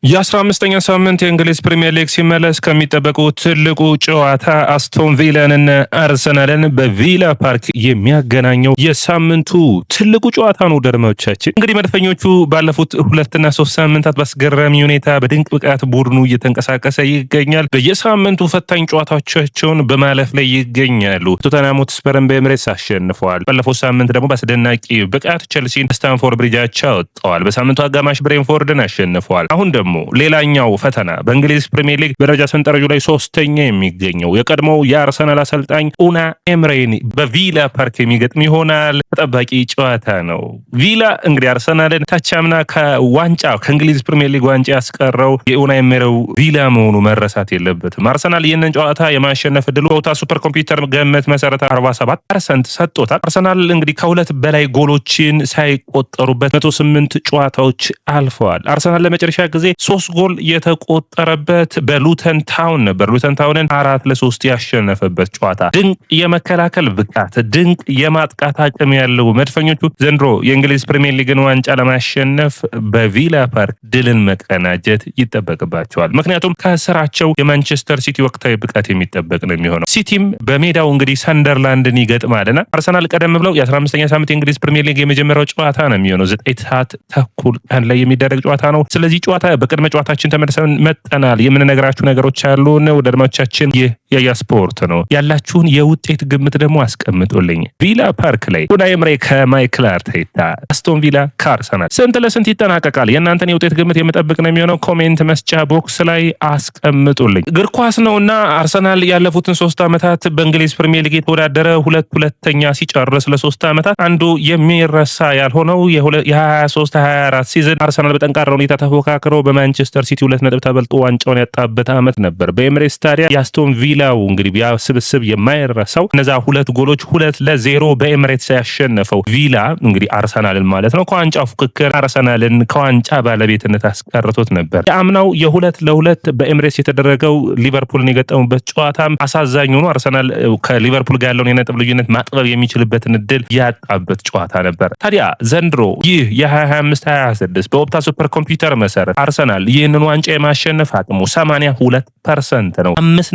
የ15ኛ ሳምንት የእንግሊዝ ፕሪሚየር ሊግ ሲመለስ ከሚጠበቁ ትልቁ ጨዋታ አስቶን ቪላን አርሰናልን በቪላ ፓርክ የሚያገናኘው የሳምንቱ ትልቁ ጨዋታ ነው። ደርማዎቻችን እንግዲህ መድፈኞቹ ባለፉት 2 እና 3 ሳምንታት በአስገራሚ ሁኔታ በድንቅ ብቃት ቡድኑ እየተንቀሳቀሰ ይገኛል። በየሳምንቱ ፈታኝ ጨዋታዎቻቸውን በማለፍ ላይ ይገኛሉ። ቶተንሃም ሆትስፐርን በኤምሬትስ አሸንፈዋል። ባለፈው ሳምንት ደግሞ በአስደናቂ ብቃት ቼልሲን ስታንፎርድ ብሪጅ አቻ ወጥተዋል። በሳምንቱ አጋማሽ ብሬንፎርድን አሸንፈዋል። አሁን ደግሞ ሌላኛው ፈተና በእንግሊዝ ፕሪሚየር ሊግ ደረጃ ሰንጠረዡ ላይ ሶስተኛ የሚገኘው የቀድሞው የአርሰናል አሰልጣኝ ኡና ኤምሬን በቪላ ፓርክ የሚገጥም ይሆናል። ተጠባቂ ጨዋታ ነው። ቪላ እንግዲህ አርሰናልን ታቻምና ከእንግሊዝ ፕሪሚየር ሊግ ዋንጫ ያስቀረው የኡና ኤምሬው ቪላ መሆኑ መረሳት የለበትም። አርሰናል ይህንን ጨዋታ የማሸነፍ ዕድሉ በወታ ሱፐር ኮምፒውተር ግምት መሰረት 47% ሰጥቶታል። አርሰናል እንግዲህ ከሁለት በላይ ጎሎችን ሳይቆጠሩበት 108 ጨዋታዎች አልፈዋል። አርሰናል ለመጨረሻ ጊዜ 3 ጎል የተቆጠረበት በሉተን ታውን ነበር። ሉተን ታውንን 4-3 ያሸነፈበት ጨዋታ። ድንቅ የመከላከል ብቃት፣ ድንቅ የማጥቃት አቅም ያለው መድፈኞቹ ዘንድሮ የእንግሊዝ ፕሪሚየር ሊግን ዋንጫ ለማሸነፍ በቪላ ፓርክ ድልን መቀናጀት ይጠበቅባቸዋል። ምክንያቱም ከስራቸው የማንቸስተር ሲቲ ወቅታዊ ብቃት የሚጠበቅ ነው የሚሆነው። ሲቲም በሜዳው እንግዲህ ሰንደርላንድን ይገጥማልና አርሰናል ቀደም ብለው የ15ኛ ሳምንት የእንግሊዝ ፕሪሚየር ሊግ የመጀመሪያው ጨዋታ ነው የሚሆነው 9 ሰዓት ተኩል ቀን ላይ የሚደረግ ጨዋታ ነው። ስለዚህ ጨዋታ በቅድመ ጨዋታችን ተመልሰን መጠናል። የምንነግራችሁ ነገሮች አሉን። ወደ አድማጮቻችን ይህ የያ ስፖርት ነው። ያላችሁን የውጤት ግምት ደግሞ አስቀምጡልኝ። ቪላ ፓርክ ላይ ኡናይ ኤምሬ ከማይክል አርቴታ፣ አስቶን ቪላ ከአርሰናል ስንት ለስንት ይጠናቀቃል? የእናንተን የውጤት ግምት የምጠብቅ ነው የሚሆነው። ኮሜንት መስጫ ቦክስ ላይ አስቀምጡልኝ። እግር ኳስ ነውና አርሰናል ያለፉትን 3 ዓመታት በእንግሊዝ ፕሪሚየር ሊግ የተወዳደረ ሁለተኛ ሲጨርስ ለ3 ዓመታት አንዱ የሚረሳ ያልሆነው የ23-24 ሲዝን አርሰናል በጠንካራ ሁኔታ ተፎካክሮ በማንቸስተር ሲቲ 2 ነጥብ ተበልጦ ዋንጫውን ያጣበት ዓመት ነበር። በኤምሬትስ ታዲያ የአስቶን ቪላው እንግዲህ ያ ስብስብ የማይረሳው እነዛ 2 ጎሎች 2-0 በኤምሬትስ ያሸነፈው ቪላ እንግዲህ አርሰናልን ማለት ነው ከዋንጫ ፉክክር አርሰናልን ከዋንጫ ባለቤትነት አስቀርቶት ነበር። የአምናው የ2-2 በኤምሬትስ የተደረገው ሊቨርፑልን የገጠሙበት ጨዋታም አሳዛኝ ሆኖ አርሰናል ከሊቨርፑል ጋር ያለውን የነጥብ ልዩነት ማጥበብ የሚችልበትን እድል ያጣበት ጨዋታ ነበር። ታዲያ ዘንድሮ ይህ የ25-26 በኦፕታ ሱፐር ኮምፒውተር መሰረት አርሰናል ይህንን ዋንጫ የማሸነፍ አቅሙ 82% ነው። 5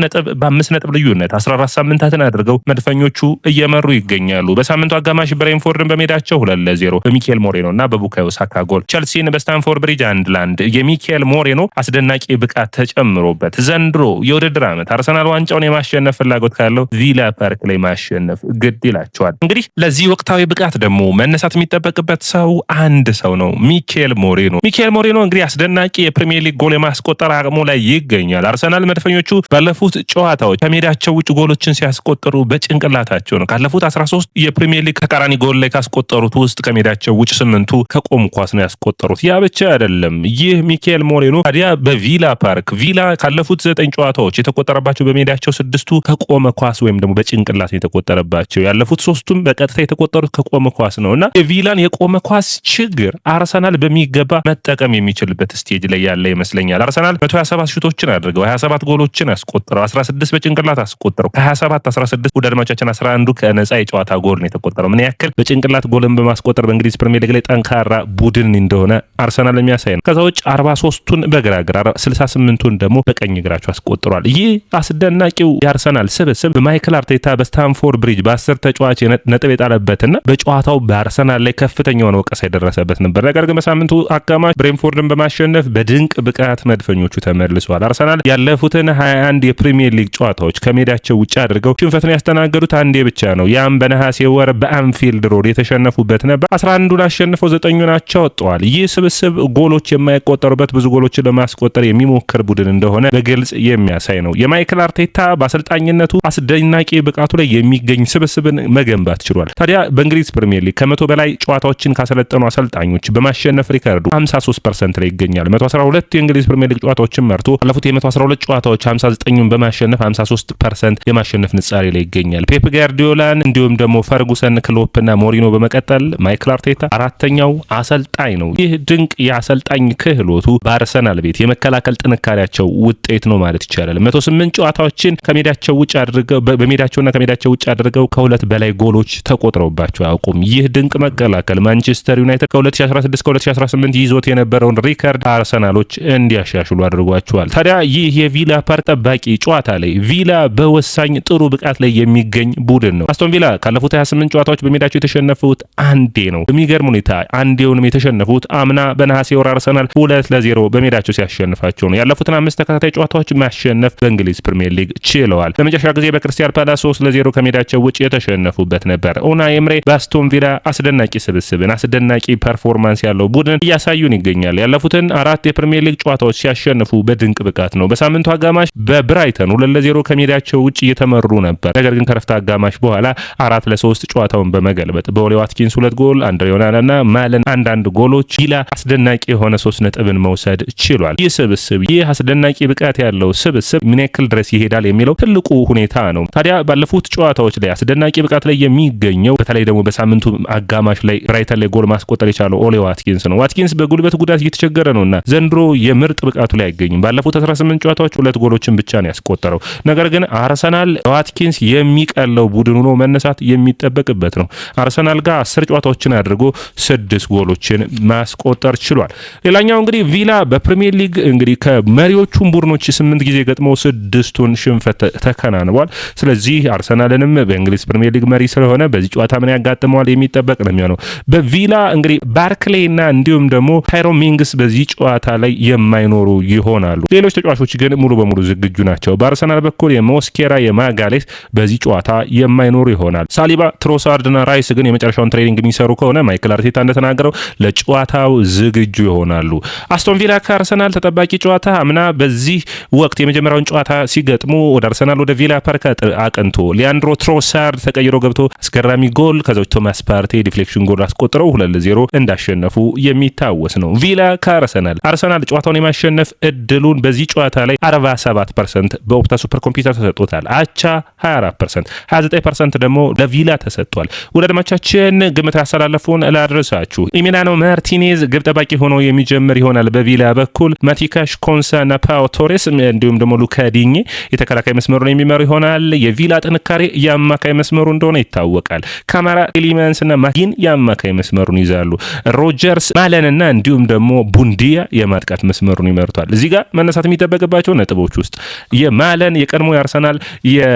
ነጥብ ልዩነት 14 ሳምንታትን አድርገው መድፈኞቹ እየመሩ ይገኛሉ። በሳምንቱ አጋማሽ ብሬንፎርድን በሜዳቸው 2-0 በሚኬል ሞሬኖ እና በቡካዮ ሳካ ጎል፣ ቸልሲን በስታንፎርድ ብሪጅ 1-1 የሚኬል ሞሬኖ አስደናቂ ብቃት ተጨምሮበት ዘንድሮ የውድድር ዓመት አርሰናል ዋንጫውን የማሸነፍ ፍላጎት ካለው ቪላ ፓርክ ላይ ማሸነፍ ግድ ይላቸዋል። እንግዲህ ለዚህ ወቅታዊ ብቃት ደግሞ መነሳት የሚጠበቅበት ሰው አንድ ሰው ነው፣ ሚኬል ሞሬኖ። ሚኬል ሞሬኖ እንግዲህ አስደናቂ የፕሪሚየር ሊግ ጎል የማስቆጠር አቅሙ ላይ ይገኛል። አርሰናል መድፈኞቹ ባለፉት ጨዋታዎች ከሜዳቸው ውጭ ጎሎችን ሲያስቆጥሩ በጭንቅላታቸው ነው። ካለፉት 13 የፕሪሚየር ሊግ ተቃራኒ ጎል ላይ ካስቆጠሩት ውስጥ ከሜዳቸው ውጭ 8ቱ ከቆም ኳስ ነው ያስቆጠሩት። ያ ብቻ አይደለም። ይህ ሚኬል ሞሬኖ ታዲያ በቪላ ፓርክ ቪላ ካለፉት 9 ጨዋታዎች የተቆጠረባቸው በሜዳቸው 6ቱ ከቆመ ኳስ ወይም ደግሞ በጭንቅላት የተቆጠረባቸው፣ ያለፉት 3ቱም በቀጥታ የተቆጠሩት ከቆመ ኳስ ነውና የቪላን የቆመ ኳስ ችግር አርሰናል በሚገባ መጠቀም የሚችልበት ስቴጅ ላይ ያለ ይመስለኛል። አርሰናል 127 ሹቶችን አድርገው 27 ጎሎችን አስቆጥረው 16 በጭንቅላት አስቆጥረው ከ27-16 ወደ አድማጮቻችን 11ዱ ከነጻ የጨዋታ ጎል ነው የተቆጠረው። ምን ያክል በጭንቅላት ጎልን በማስቆጠር በእንግሊዝ ፕሪሚየር ሊግ ላይ ጠንካራ ቡድን እንደሆነ አርሰናል የሚያሳይ ነው። ከዛ ውጭ 43ቱን በግራ እግር 68ቱን ደግሞ በቀኝ እግራቸው አስቆጥሯል። ይህ አስደናቂው የአርሰናል ስብስብ በማይክል አርቴታ በስታንፎርድ ብሪጅ በ10 ተጫዋች ነጥብ የጣለበትና በጨዋታው በአርሰናል ላይ ከፍተኛውን ወቀሳ የደረሰበት ነበር። ነገር ግን በሳምንቱ አጋማሽ ብሬንፎርድን በማሸነፍ በድንቅ ብቃት መድፈኞቹ ተመልሰዋል። አርሰናል ያለፉትን 21 የፕሪሚየር ሊግ ጨዋታዎች ከሜዳቸው ውጭ አድርገው ሽንፈትን ያስተናገዱት አንዴ ብቻ ነው። ያም በነሐሴ ወር በአንፊልድ ሮድ የተሸነፉበት ነበር። 11ዱን አሸንፈው 9ኙን አቻ ወጥተዋል። ይህ ስብስብ ጎሎች የማይቆጠሩበት ብዙ ጎሎችን ለማስቆጠር የሚሞክር ቡድን እንደሆነ በግልጽ የሚያሳይ ነው። የማይክል አርቴታ በአሰልጣኝነቱ አስደናቂ ብቃቱ ላይ የሚገኝ ስብስብን መገንባት ችሏል። ታዲያ በእንግሊዝ ፕሪሚየር ሊግ ከ100 በላይ ጨዋታዎችን ካሰለጠኑ አሰልጣኞች በማሸነፍ ሪካርዱ 53% ላይ ይገኛል። 112 የእንግሊዝ ፕሪሚየር ሊግ ጨዋታዎችን መርቶ ያለፉት የ112 ጨዋታዎች 59ን በማሸነፍ 53% የማሸነፍ ንጻሬ ላይ ይገኛል። ፔፕ ጋርዲዮላን እንዲሁም ደግሞ ፈርጉሰን፣ ክሎፕና ሞሪኖ በመቀጠል ማይክል አርቴታ 4ኛው አሰልጣኝ ነው። ይህ ድንቅ የአሰልጣኝ ክህሎቱ በአርሰናል ቤት የመከላከል ጥንካሬያቸው ውጤት ነው ማለት ይቻላል። 108 ጨዋታዎችን ከሜዳቸው ውጭ አድርገው በሜዳቸውና ከሜዳቸው ውጭ አድርገው ከ2 በላይ ጎሎች ተቆጥረውባቸው አያውቁም። ይህ ድንቅ መከላከል ማንቸስተር ዩናይትድ ከ2016 እስከ 2018 ይዞት የነበረውን ሪካርድ አርሰናል አርሰናሎች እንዲያሻሽሉ አድርጓቸዋል። ታዲያ ይህ የቪላ ፓርክ ጠባቂ ጨዋታ ላይ ቪላ በወሳኝ ጥሩ ብቃት ላይ የሚገኝ ቡድን ነው። አስቶን ቪላ ካለፉት 28 ጨዋታዎች በሜዳቸው የተሸነፉት አንዴ ነው። በሚገርም ሁኔታ አንዴውንም የተሸነፉት አምና በነሐሴ ወር አርሰናል 2-0 በሜዳቸው ሲያሸንፋቸው ነው። ያለፉትን 5 ተከታታይ ጨዋታዎች ማሸነፍ በእንግሊዝ ፕሪሚየር ሊግ ችለዋል። ለመጨረሻ ጊዜ በክሪስታል ፓላስ 3-0 ከሜዳቸው ውጭ የተሸነፉበት ነበር። ኡናይ ኤምሬ በአስቶን ቪላ አስደናቂ ስብስብን አስደናቂ ፐርፎርማንስ ያለው ቡድን እያሳዩን ይገኛል። ያለፉትን 4 የፕሪሚየር ሊግ ጨዋታዎች ሲያሸንፉ በድንቅ ብቃት ነው። በሳምንቱ አጋማሽ በብራይተን 2-0 ከሜዳቸው ውጭ እየተመሩ ነበር። ነገር ግን ከረፍት አጋማሽ በኋላ 4-3 ጨዋታውን በመገልበጥ በኦሊ ዋትኪንስ 2 ጎል፣ አንድሬ ኦናናና ማለን አንዳንድ ጎሎች ቪላ አስደናቂ የሆነ 3 ነጥብን መውሰድ ችሏል። ይህ ስብስብ ይህ አስደናቂ ብቃት ያለው ስብስብ ምን ያክል ድረስ ይሄዳል የሚለው ትልቁ ሁኔታ ነው። ታዲያ ባለፉት ጨዋታዎች ላይ አስደናቂ ብቃት ላይ የሚገኘው በተለይ ደግሞ በሳምንቱ አጋማሽ ላይ ብራይተን ላይ ጎል ማስቆጠር የቻለው ኦሊ ዋትኪንስ ነው። ዋትኪንስ በጉልበት ጉዳት እየተቸገረ ነውና ዘንድሮ የምርጥ ብቃቱ ላይ አይገኝም። ባለፉት 18 ጨዋታዎች 2 ጎሎችን ብቻ ነው ያስቆጠረው። ነገር ግን አርሰናል ዋትኪንስ የሚቀለው ቡድን ሆኖ መነሳት የሚጠበቅበት ነው። አርሰናል ጋር 10 ጨዋታዎችን አድርጎ 6 ጎሎችን ማስቆጠር ችሏል። ሌላኛው እንግዲህ ቪላ በፕሪሚየር ሊግ እንግዲህ ከመሪዎቹም ቡድኖች 8 ጊዜ ገጥመው 6ቱን ሽንፈት ተከናንቧል። ስለዚህ አርሰናልንም በእንግሊዝ ፕሪሚየር ሊግ መሪ ስለሆነ በዚህ ጨዋታ ምን ያጋጥመዋል የሚጠበቅ ነው የሚሆነው። በቪላ እንግዲህ ባርክሌይና እንዲሁም ደግሞ ታይሮን ሚንግስ በዚህ ጨዋታ ላይ የማይኖሩ ይሆናሉ። ሌሎች ተጫዋቾች ግን ሙሉ በሙሉ ዝግጁ ናቸው። በአርሰናል በኩል የሞስኬራ የማጋሌስ በዚህ ጨዋታ የማይኖሩ ይሆናል። ሳሊባ፣ ትሮሳርድና ራይስ ግን የመጨረሻውን ትሬኒንግ የሚሰሩ ከሆነ ማይክል አርቴታ እንደተናገረው ለጨዋታው ዝግጁ ይሆናሉ። አስቶን ቪላ ከአርሰናል ተጠባቂ ጨዋታ አምና በዚህ ወቅት የመጀመሪያውን ጨዋታ ሲገጥሙ ወደ አርሰናል ወደ ቪላ ፓርክ አቅንቶ ሊያንድሮ ትሮሳርድ ተቀይሮ ገብቶ አስገራሚ ጎል ከዛው ቶማስ ፓርቴ ዲፍሌክሽን ጎል አስቆጥረው 2-0 እንዳሸነፉ የሚታወስ ነው። ቪላ ከአርሰናል አርሰናል ጨዋታውን የማሸነፍ እድሉን በዚህ ጨዋታ ላይ 47% በኦፕታ ሱፐር ኮምፒውተር ተሰጥቶታል። አቻ 24%፣ 29% ደግሞ ለቪላ ተሰጥቷል። ወደ አድማቻችን ግምት ያስተላለፉን ላድርሳችሁ። ኢሚሊያኖ ማርቲኔዝ ግብ ጠባቂ ሆኖ የሚጀምር ይሆናል በቪላ በኩል። ማቲካሽ ኮንሳ እና ፓው ቶሬስ እንዲሁም ደግሞ ሉካ ዲኜ የተከላካይ መስመሩን የሚመሩ ይሆናል። የቪላ ጥንካሬ የአማካይ መስመሩ እንደሆነ ይታወቃል። ካማራ ኤሊመንስ እና ማጊን የአማካይ መስመሩን ይዛሉ። ሮጀርስ ማለንና እንዲሁም ደግሞ ቡንዲያ የማጥቃት መስመሩን ይመርቷል። እዚህ ጋር መነሳት የሚጠበቅባቸው ነጥቦች ውስጥ የማለን የቀድሞ የአርሰናል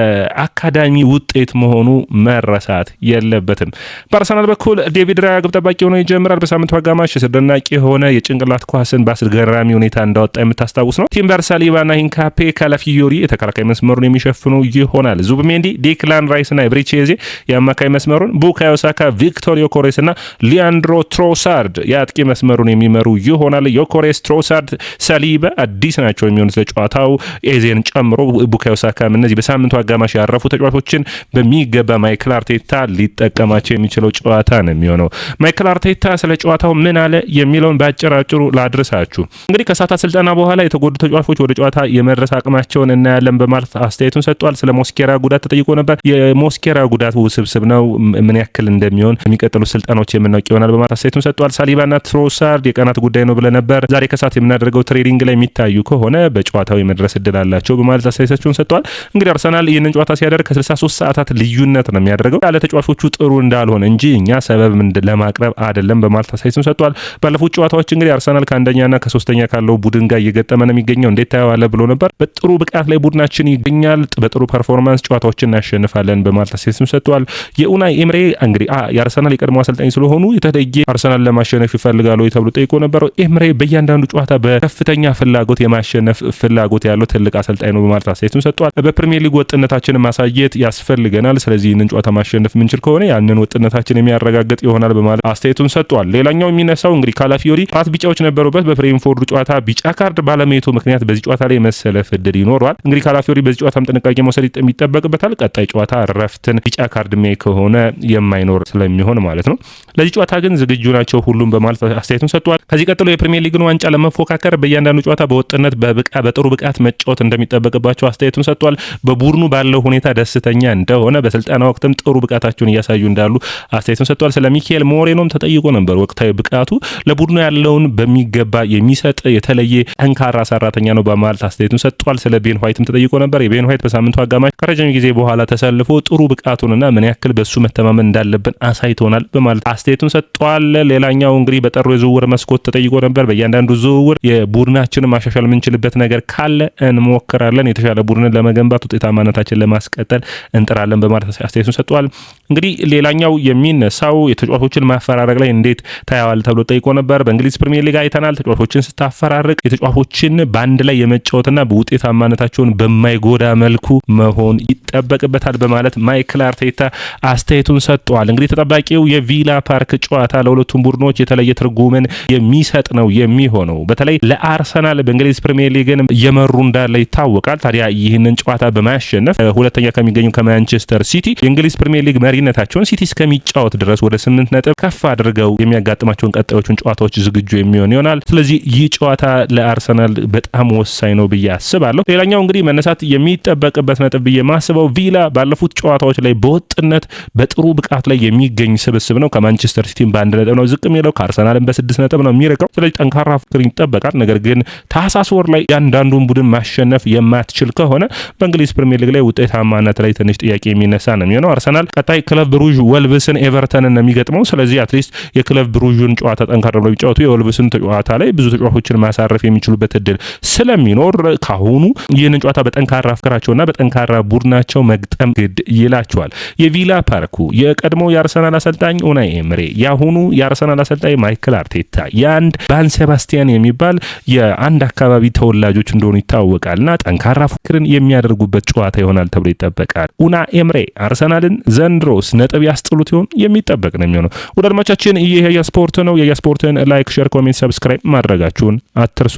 የአካዳሚ ውጤት መሆኑ መረሳት የለበትም። በአርሰናል በኩል ዴቪድ ራያ ግብ ጠባቂ ሆኖ ይጀምራል። በሳምንቱ አጋማሽ አስደናቂ የሆነ የጭንቅላት ኳስን በአስገራሚ ሁኔታ እንዳወጣ የምታስታውስ ነው። ቲምበር ሳሊባና ሂንካፔ ካላፊዮሪ የተከላካይ መስመሩን የሚሸፍኑ ይሆናል። ዙብሜንዲ፣ ዴክላን ራይስና ኤብሪቼዜ የአማካይ መስመሩን፣ ቡካዮ ሳካ፣ ቪክቶር ዮኮሬስ እና ሊያንድሮ ትሮሳርድ የአጥቂ መስመሩን የሚመሩ ይሆናል። ዮኮሬስ፣ ትሮሳርድ፣ ሳሊባ አዲስ ናቸው የሚሆኑት ለጨዋታው ኤዜን ጨምሮ ቡካዮ ሳካም እነዚህ በሳምንቱ አጋማሽ ያረፉ ተጫዋቾችን በሚገባ ማይክል አርቴታ ሊጠቀማቸው የሚችለው ጨዋታ ነው የሚሆነው። ማይክል አርቴታ ስለ ጨዋታው ምን አለ የሚለውን በአጭራጭሩ ላድርሳችሁ። እንግዲህ ከሰዓታት ስልጠና በኋላ የተጎዱ ተጫዋቾች ወደ ጨዋታ የመድረስ አቅማቸውን እናያለን በማለት አስተያየቱን ሰጥቷል። ስለ ሞስኬራ ጉዳት ተጠይቆ ነበር። የሞስኬራ ጉዳት ውስብስብ ነው፣ ምን ያክል እንደሚሆን የሚቀጥሉት ስልጠናዎች የምናውቅ ይሆናል በማለት አስተያየቱን ሰጥቷል። ሳሊባና ትሮሳርድ የቀናት ጉዳይ ነው ብለ ነበር። ዛሬ ከሰዓት የምናደርገው ትሬኒንግ ላይ የሚታዩ ከሆነ በጨዋታው የመድረስ እድል አላቸው በማለት አስተያየታቸውን ሰጥቷል። እንግዲህ አርሰናል ይህንን ጨዋታ ሲያደርግ ከ63 ሰዓታት ልዩነት ነው የሚያደርገው። ያለ ተጫዋቾቹ ጥሩ እንዳልሆነ እንጂ እኛ ሰበብ ለማቅረብ አይደለም በማለት አስተያየቱን ሰጥቷል። ባለፉት ጨዋታዎች እንግዲህ አርሰናል ከአንደኛና ከሶስተኛ ካለው ቡድን ጋር እየገጠመ ነው የሚገኘው። እንዴት ታየዋለህ ብሎ ነበር። በጥሩ ብቃት ላይ ቡድናችን ይገኛል፣ በጥሩ ፐርፎርማንስ ጨዋታዎችን እናሸንፋለን በማለት አስተያየቱን ሰጥቷል። የኡናይ ኤምሬ እንግዲህ የአርሰናል የቀድሞ አሰልጣኝ ስለሆኑ የተለየ አርሰናል ለማሸነፍ ይፈልጋሉ ተብሎ ጠይቆ ነበር። ኤምሬ በእያንዳንዱ ጨዋታ በከፍተኛ ፍላጎት የማሸነፍ ፍላጎት ያለው ትልቅ አሰልጣኝ ነው በማለት አስተያየቱን ሰጥቷል። በፕሪሚየር ሊግ ወጥነታችንን ማሳየት ያስፈልገናል። ስለዚህ ይህንን ጨዋታ ማሸነፍ ምንችል ከሆነ ያንን ወጥነታችን የሚያረጋግጥ ይሆናል በማለት አስተያየቱን ሰጥቷል። ሌላኛው የሚነሳው እንግዲህ ካላፊዮሪ 4 ቢጫዎች ነበሩበት። በብሬንፎርድ ጨዋታ ቢጫ ካርድ ባለመሄዱ ምክንያት በዚህ ጨዋታ ላይ መሰለፍ እድል ይኖረዋል። እንግዲህ ካላፊዮሪ በዚህ ጨዋታም ጥንቃቄ መውሰድ የሚጠበቅበታል። ቀጣይ ጨዋታ ረፍትን ቢጫ ካርድ የሚያይ ከሆነ የማይኖር ስለሚሆን ማለት ነው። ለዚህ ጨዋታ ግን ዝግጁ ናቸው ሁሉም በማለት አስተያየቱን ሰጥቷል። ከዚህ ቀጥሎ የፕሪሚየር ሊግን ዋንጫ ለመፎካከር በእያንዳንዱ ጨዋታ በወጥነት በጥሩ ብቃት መጫወት እንደሚጠበቅባቸው አስተያየቱን ሰጥቷል። በቡድኑ ባለው ሁኔታ ደስተኛ እንደሆነ በስልጠና ወቅትም ጥሩ ብቃታቸውን እያሳዩ እንዳሉ አስተያየቱን ሰጥቷል። ስለ ሚካኤል ሞሬኖም ተጠይቆ ነበር። ወቅታዊ ብቃቱ ለቡድኑ ያለውን በሚገባ የሚሰጥ የተለየ ጠንካራ ሰራተኛ ነው በማለት አስተያየቱን ሰጥቷል። ስለ ቤን ዋይትም ተጠይቆ ነበር። የቤን ዋይት በሳምንቱ አጋማሽ ከረጅም ጊዜ በኋላ ተሰልፎ ጥሩ ብቃቱንና ምን ያክል በሱ መተማመን እንዳለብን አሳይቶናል በማለት አስተያየቱን ሰጥቷል። ሌላኛው እንግዲህ በጠሩ የዝውውር መስኮት ተጠይቆ ነበር። በእያንዳንዱ በእያንዳንዱ ዝውውር የቡድናችንን ማሻሻል የምንችልበት ነገር ካለ እንሞክራለን፣ የተሻለ ቡድንን ለመገንባት ውጤታማነታችን ለማስቀጠል እንጥራለን በማለት አስተያየቱን ሰጥቷል። እንግዲህ ሌላኛው የሚነሳው የተጫዋቾችን ማፈራረቅ ላይ እንዴት ታያዋል ተብሎ ጠይቆ ነበር። በእንግሊዝ ፕሪሚየር ሊግ አይተናል። ተጫዋቾችን ስታፈራርቅ የተጫዋቾችን በአንድ ላይ የመጫወትና በውጤታማነታቸውን በማይጎዳ መልኩ መሆን ይጠበቅበታል በማለት ማይክል አርቴታ አስተያየቱን ሰጥቷል። እንግዲህ ተጠባቂው የቪላ ፓርክ ጨዋታ ለሁለቱም ቡድኖች የተለየ ትርጉምን የሚሰጥ ነው የሚሆነው። በተለይ ለአርሰናል በእንግሊዝ ፕሪሚየር ሊግን እየመሩ እንዳለ ይታወቃል። ታዲያ ይህንን ጨዋታ በማሸነፍ ሁለተኛ ከሚገኙ ከማንቸስተር ሲቲ የእንግሊዝ ፕሪሚየር ሊግ መሪነታቸውን ሲቲ እስከሚጫወት ድረስ ወደ 8 ነጥብ ከፍ አድርገው የሚያጋጥማቸውን ቀጣዮቹን ጨዋታዎች ዝግጁ የሚሆን ይሆናል። ስለዚህ ይህ ጨዋታ ለአርሰናል በጣም ወሳኝ ነው ብዬ አስባለሁ። ሌላኛው እንግዲህ መነሳት የሚጠበቅበት ነጥብ ብዬ ማስበው ቪላ ባለፉት ጨዋታዎች ላይ በወጥነት በጥሩ ብቃት ላይ የሚገኝ ስብስብ ነው። ከማንቸስተር ሲቲም በ1 ነጥብ ነው ዝቅ የሚለው፣ ከአርሰናልም በ6 ነጥብ ነው የሚርቀው። ስለዚህ ጠንካራ ፍክር ይጠበቃል። ነገር ግን ታህሳስ ወር ላይ ያንዳንዱን ቡድን ማሸነፍ የማትችል ከሆነ በእንግሊዝ ፕሪሚየር ሊግ ላይ ውጤታማነት ላይ ትንሽ ጥያቄ የሚነሳ ነው የሚሆነው። አርሰናል ቀጣይ ክለብ ብሩዥ ወልቭስን ኤቨርተንን ነው የሚገጥመው። ስለዚህ አትሊስት የክለብ ብሩዥን ጨዋታ ጠንካራ ብለው ቢጫወቱ የወልቭስን ጨዋታ ላይ ብዙ ተጫዋቾችን ማሳረፍ የሚችሉበት እድል ስለሚኖር ካሁኑ ይህንን ጨዋታ በጠንካራ ፍክራቸውና በጠንካራ ቡድናቸው መግጠም ግድ ይላቸዋል። የቪላ ፓርኩ የቀድሞው የአርሰናል አሰልጣኝ ኡናይ ኤምሬ የአሁኑ የአርሰናል አሰልጣኝ ማይክል አርቴታ የአንድ ባን ሴባስቲያን የሚባል የአንድ አካባቢ ተወላጆች እንደሆኑ ይታወቃልና ጠንካራ ፍክርን የሚያደርጉበት ጨዋታ ይሆናል ተብሎ ይጠበቃል። ኡናይ ኤምሬ አርሰናልን ዘንድሮስ ነጥብ ያስጥሉት ይሆን? የሚጠበቅ ነው የሚሆነው። ወደ አድማቻችን ይሄ የስፖርት ነው። የስፖርትን ላይክ፣ ሼር፣ ኮሜንት፣ ሰብስክራይብ ማድረጋችሁን አትርሱ።